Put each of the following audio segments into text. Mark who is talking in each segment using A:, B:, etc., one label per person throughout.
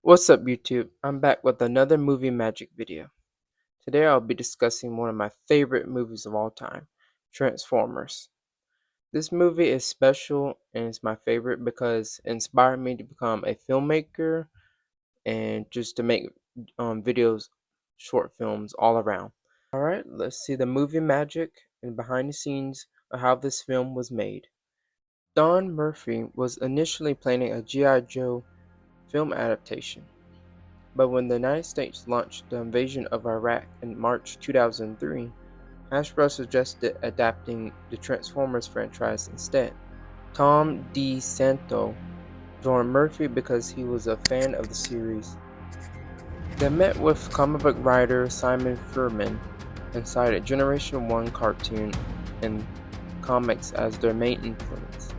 A: What's up YouTube? I'm back with another movie magic video. Today I'll be discussing one of my favorite movies of all time, Transformers. This movie is special and it's my favorite because it inspired me to become a filmmaker and just to make videos, short films all around. Alright, let's see the movie magic and behind the scenes of how this film was made. Don Murphy was initially planning a G.I. Joe film adaptation. But when the United States launched the invasion of Iraq in March 2003, Hasbro suggested adapting the Transformers franchise instead. Tom DeSanto joined Murphy because he was a fan of the series. They met with comic book writer Simon Furman and cited Generation 1 cartoon and comics as their main influence.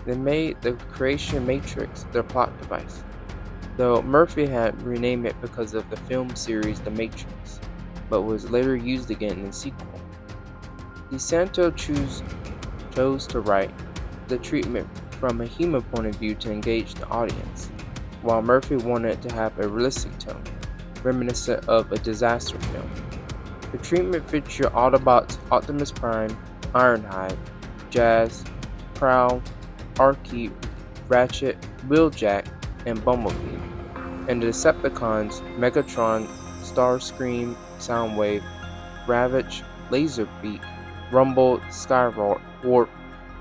A: They made the Creation Matrix their plot device, though Murphy had renamed it because of the film series The Matrix, but was later used again in the sequel. DeSanto chose to write the treatment from a human point of view to engage the audience, while Murphy wanted to have a realistic tone, reminiscent of a disaster film. The treatment featured Autobots Optimus Prime, Ironhide, Jazz, Prowl, Archie, Ratchet, Wheeljack, and Bumblebee, and the Decepticons Megatron, Starscream, Soundwave, Ravage, Laserbeak, Rumble, Skywarp,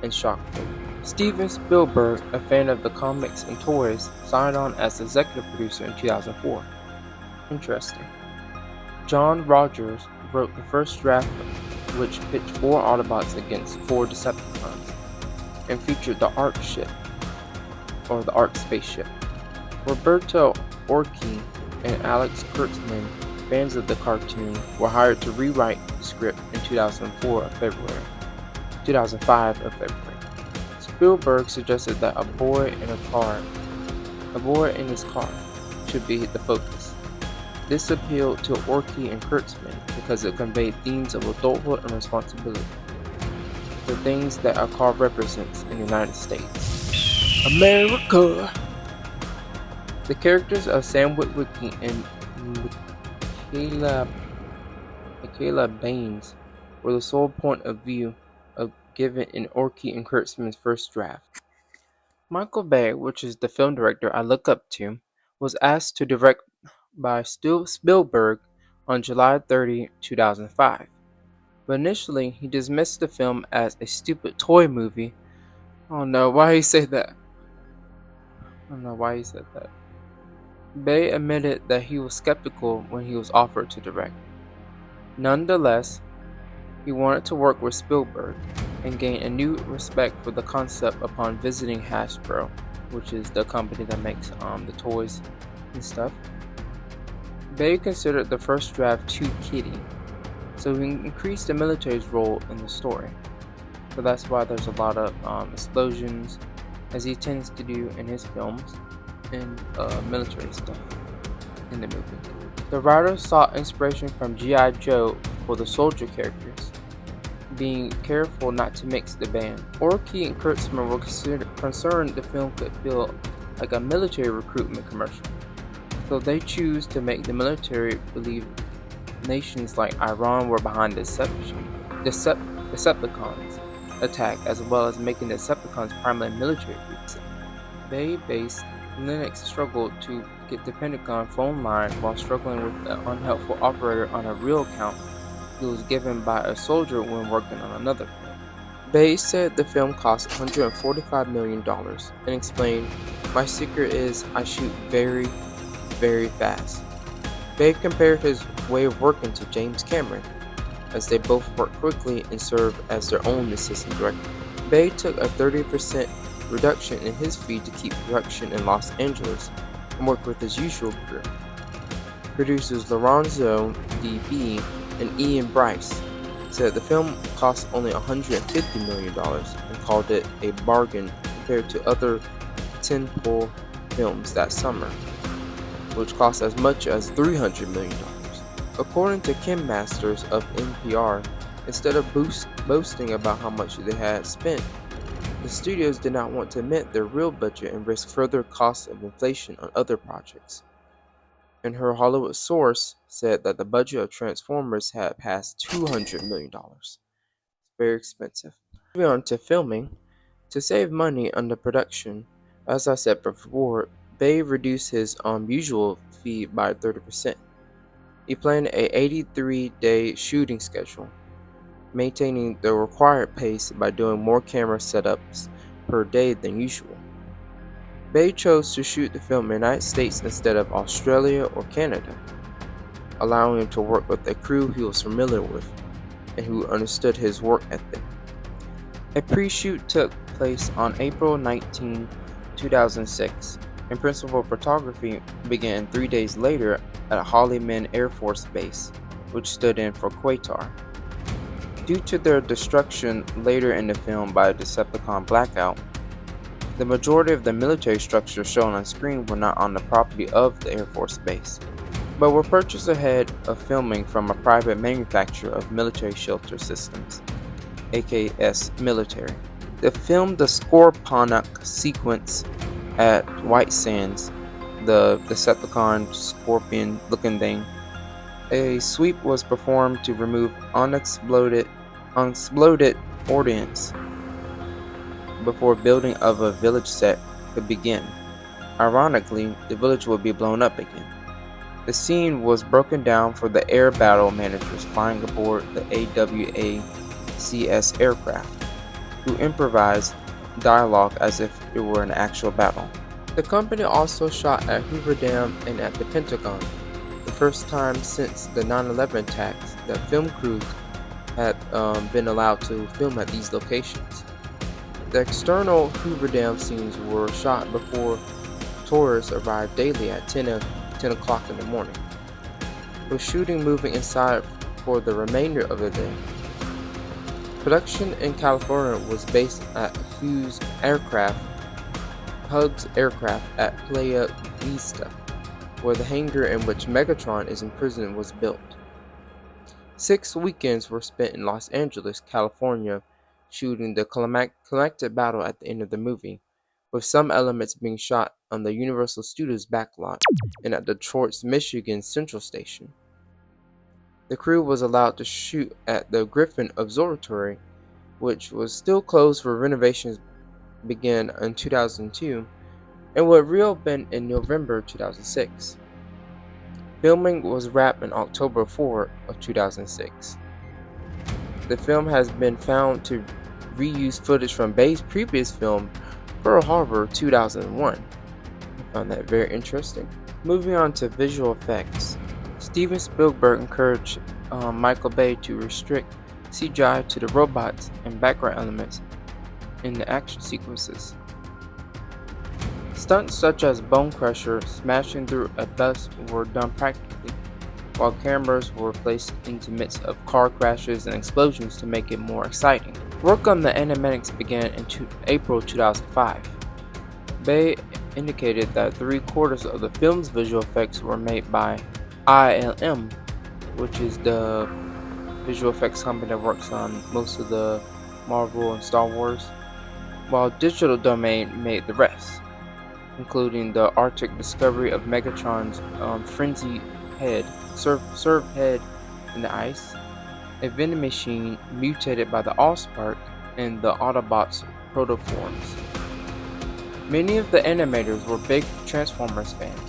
A: and Shockwave. Steven Spielberg, a fan of the comics and toys, signed on as executive producer in 2004. Interesting. John Rogers wrote the first draft, which pitched 4 Autobots against 4 Decepticons, and featured the Ark ship, or the Ark spaceship. Roberto Orci and Alex Kurtzman, fans of the cartoon, were hired to rewrite the script in 2005 of February. Spielberg suggested that a boy in his car should be the focus. This appealed to Orci and Kurtzman because it conveyed themes of adulthood and responsibility, the things that a car represents in the United States. America! The characters of Sam Witwicky and Michaela Baines were the sole point of view given in Orci and Kurtzman's first draft. Michael Bay, which is the film director I look up to, was asked to direct by Spielberg on July 30, 2005. But initially, he dismissed the film as a stupid toy movie. Oh no, why he said that? I don't know why he said that. Bay admitted that he was skeptical when he was offered to direct. Nonetheless, he wanted to work with Spielberg and gain a new respect for the concept upon visiting Hasbro, which is the company that makes the toys and stuff. Bay considered the first draft too kiddie, so he increased the military's role in the story. So that's why there's a lot of explosions, as he tends to do in his films, and military stuff in the movie. The writer sought inspiration from G.I. Joe for the soldier characters, being careful not to mix the band. Orci and Kurtzman were concerned the film could feel like a military recruitment commercial, so they choose to make the military believe nations like Iran were behind the Decepticons attack, as well as making the Decepticons primarily military groups. Bay-based Linux struggled to get the Pentagon phone line while struggling with an unhelpful operator on a real account he was given by a soldier when working on another film. Bay said the film cost $145 million and explained, "My secret is I shoot very, very fast." Bay compared his way of working to James Cameron, as they both worked quickly and served as their own assistant director. Bay took a 30% reduction in his fee to keep production in Los Angeles and worked with his usual crew. Producers Lorenzo D.B. and Ian Bryce said the film cost only $150 million and called it a bargain compared to other tentpole films that summer, which cost as much as $300 million. According to Kim Masters of NPR, instead of boasting about how much they had spent, The studios did not want to admit their real budget and risk further costs of inflation on other projects. And her Hollywood source said that the budget of Transformers had passed $200 million. Very expensive. Moving on to filming. To save money on the production, as I said before, Bay reduced his usual fee by 30%. He planned a 83-day shooting schedule, maintaining the required pace by doing more camera setups per day than usual. Bay chose to shoot the film in the United States instead of Australia or Canada, allowing him to work with a crew he was familiar with and who understood his work ethic. A pre-shoot took place on April 19, 2006, and principal photography began 3 days later at Holloman Air Force Base, which stood in for Qatar. Due to their destruction later in the film by a Decepticon blackout, the majority of the military structures shown on screen were not on the property of the Air Force Base, but were purchased ahead of filming from a private manufacturer of military shelter systems, aka Military. They filmed the Scorponok sequence at White Sands, the Decepticon scorpion looking thing. A sweep was performed to remove unexploded ordnance before building of a village set could begin. Ironically, the village would be blown up again. The scene was broken down for the air battle managers flying aboard the AWACS aircraft, who improvised dialogue as if it were an actual battle. The company also shot at Hoover Dam and at the Pentagon, the first time since the 9/11 attacks that film crews had been allowed to film at these locations. The external Hoover Dam scenes were shot before tourists arrived daily at 10 o'clock in the morning, with shooting moving inside for the remainder of the day. Production in California was based at Hugs Aircraft at Playa Vista, where the hangar in which Megatron is imprisoned was built. 6 weekends were spent in Los Angeles, California, shooting the climactic battle at the end of the movie, with some elements being shot on the Universal Studios backlot and at Detroit's Michigan Central Station. The crew was allowed to shoot at the Griffin Observatory, which was still closed for renovations began in 2002 and would reopen in November 2006. Filming was wrapped in October 4 of 2006. The film has been found to reuse footage from Bay's previous film, Pearl Harbor 2001. I found that very interesting. Moving on to visual effects. Steven Spielberg encouraged Michael Bay to restrict CGI to the robots and background elements in the action sequences. Stunts such as Bone Crusher smashing through a bus were done practically, while cameras were placed into midst of car crashes and explosions to make it more exciting. Work on the animatics began in April 2005. Bay indicated that 3/4 of the film's visual effects were made by ILM, which is the visual effects company that works on most of the Marvel and Star Wars, while Digital Domain made the rest, including the Arctic discovery of Megatron's frenzy head, serve head in the ice, a vending machine mutated by the Allspark, and the Autobots protoforms. Many of the animators were big Transformers fans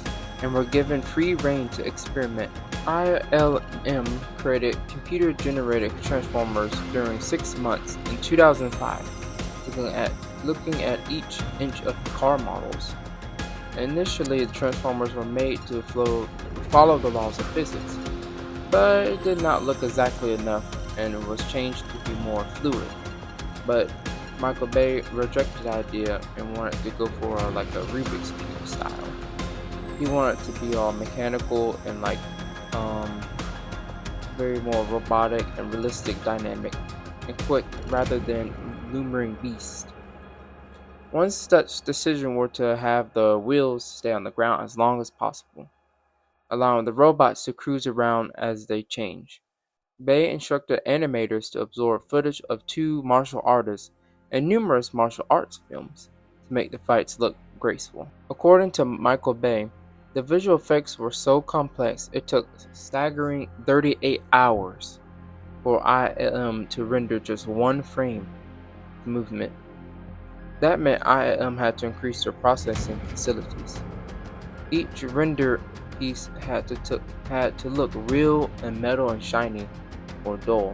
A: and were given free rein to experiment. ILM created computer-generated Transformers during 6 months in 2005, looking at each inch of car models. Initially, the Transformers were made to follow the laws of physics, but it did not look exactly enough and it was changed to be more fluid. But Michael Bay rejected the idea and wanted to go for like a Rubik's Cube style. He wanted to be all mechanical and very more robotic and realistic, dynamic, and quick rather than lumbering beast. One such decision were to have the wheels stay on the ground as long as possible, allowing the robots to cruise around as they change. Bay instructed animators to absorb footage of 2 martial artists and numerous martial arts films to make the fights look graceful. According to Michael Bay, the visual effects were so complex it took staggering 38 hours for ILM to render just one frame of movement. That meant ILM had to increase their processing facilities. Each render piece had to look real and metal and shiny or dull.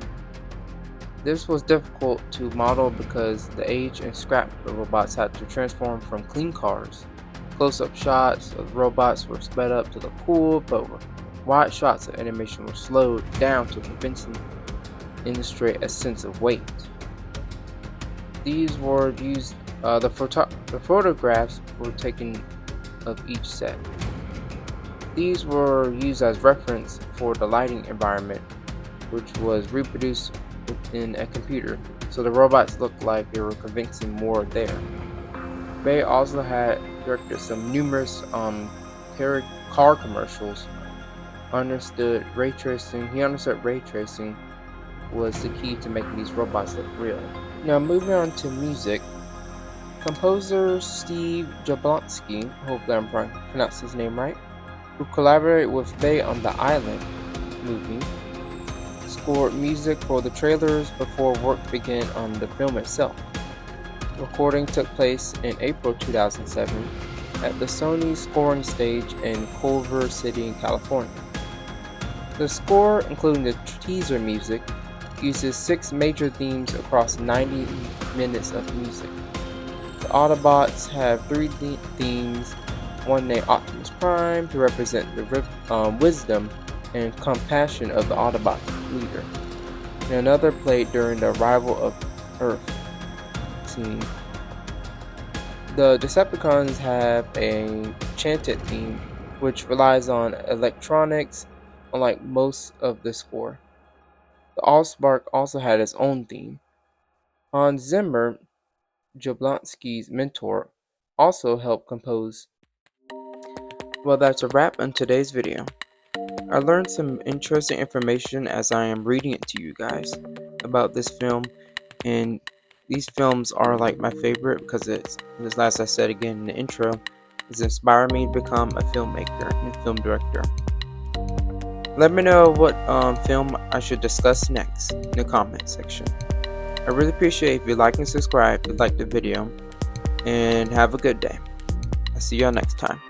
A: This was difficult to model because the age and scrap the robots had to transform from clean cars. Close-up shots of robots were sped up to look cool, but wide shots of animation were slowed down to convincingly illustrate a sense of weight. These were used. The photographs were taken of each set. These were used as reference for the lighting environment, which was reproduced within a computer, so the robots looked like they were convincing more there. Bay also had directed some numerous car commercials. He understood ray tracing was the key to making these robots look real. Now moving on to music. Composer Steve Jablonsky, hope that I'm pronouncing his name right, who collaborated with Bay on the Island movie, scored music for the trailers before work began on the film itself. Recording took place in April 2007 at the Sony scoring stage in Culver City, California. The score, including the teaser music, uses 6 major themes across 90 minutes of music. The Autobots have 3 themes, one named Optimus Prime to represent the wisdom and compassion of the Autobot leader, and another played during the arrival of Earth scene. The Decepticons have a chanted theme, which relies on electronics, unlike most of the score. The Allspark also had its own theme. Hans Zimmer, Jablonsky's mentor, also helped compose. Well, that's a wrap on today's video. I learned some interesting information as I am reading it to you guys about this film, and these films are like my favorite because it's, as I said again in the intro, it's inspired me to become a filmmaker and film director. Let me know what film I should discuss next in the comment section. I really appreciate if you like and subscribe if you like the video, and have a good day. I'll see y'all next time.